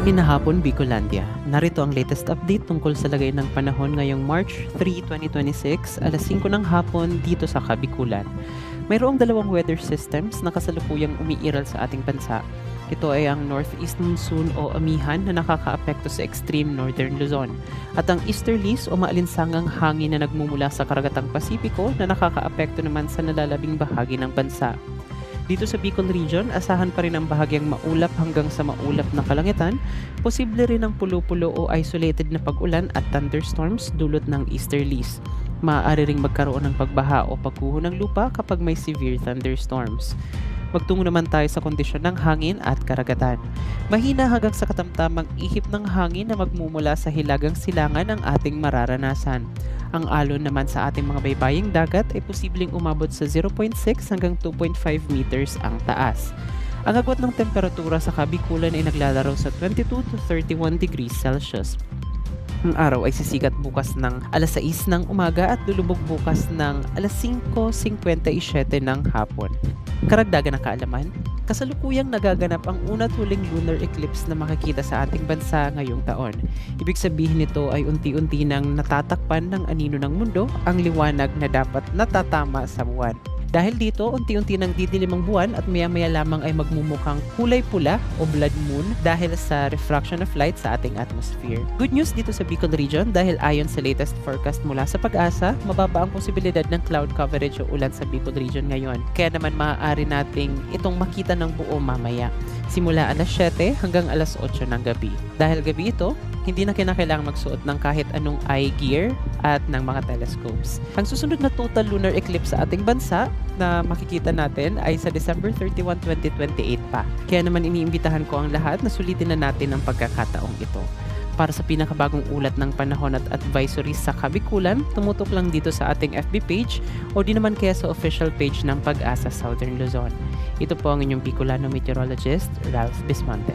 Kinahapon, Bicolandia. Narito ang latest update tungkol sa lagay ng panahon ngayong March 3, 2026, alas 5 ng hapon dito sa Kabikulan. Mayroong dalawang weather systems na kasalukuyang umiiral sa ating bansa. Ito ay ang Northeast Monsoon o Amihan na nakakaapekto sa extreme northern Luzon at ang Easterlies o maalinsangang hangin na nagmumula sa Karagatang Pasipiko na nakakaapekto naman sa nalalabing bahagi ng bansa. Dito sa Bicol Region, asahan pa rin ang bahagyang maulap hanggang sa maulap na kalangitan, posible rin ang pulo-pulo o isolated na pag-ulan at thunderstorms dulot ng easterlies. Maaari ring magkaroon ng pagbaha o pagguho ng lupa kapag may severe thunderstorms. Magtungo naman tayo sa kondisyon ng hangin at karagatan. Mahina hanggang sa katamtamang ihip ng hangin na magmumula sa hilagang silangan ang ating mararanasan. Ang alon naman sa ating mga baybaying dagat ay posibleng umabot sa 0.6 hanggang 2.5 meters ang taas. Ang agwat ng temperatura sa Kabikulan ay naglalaro sa 22 to 31 degrees Celsius. Ang araw ay sisikat bukas ng alas 6 ng umaga at lulubog bukas ng alas 5:57 ng hapon. Karagdagan ng kaalaman, kasalukuyang nagaganap ang una't huling lunar eclipse na makikita sa ating bansa ngayong taon. Ibig sabihin nito ay unti-unti nang natatakpan ng anino ng mundo ang liwanag na dapat natatama sa buwan. Dahil dito, unti-unti nang didilim ang buwan at maya-maya lamang ay magmumukhang kulay pula o blood moon dahil sa refraction of light sa ating atmosphere. Good news dito sa Bicol Region dahil ayon sa latest forecast mula sa Pag-asa, mababa ang posibilidad ng cloud coverage o ulan sa Bicol Region ngayon. Kaya naman maaari nating itong makita ng buo mamaya, simula alas 7 hanggang alas 8 ng gabi. Dahil gabi ito, hindi na kinakailangang magsuot ng kahit anong eye gear at ng mga telescopes. Ang susunod na total lunar eclipse sa ating bansa na makikita natin ay sa December 31, 2028 pa. Kaya naman iniimbitahan ko ang lahat na sulitin na natin ang pagkakataong ito. Para sa pinakabagong ulat ng panahon at advisories sa Kabikulan, tumutok lang dito sa ating FB page o di naman kaya sa official page ng Pag-asa Southern Luzon. Ito po ang inyong Bicolano meteorologist, Ralph Bismonte.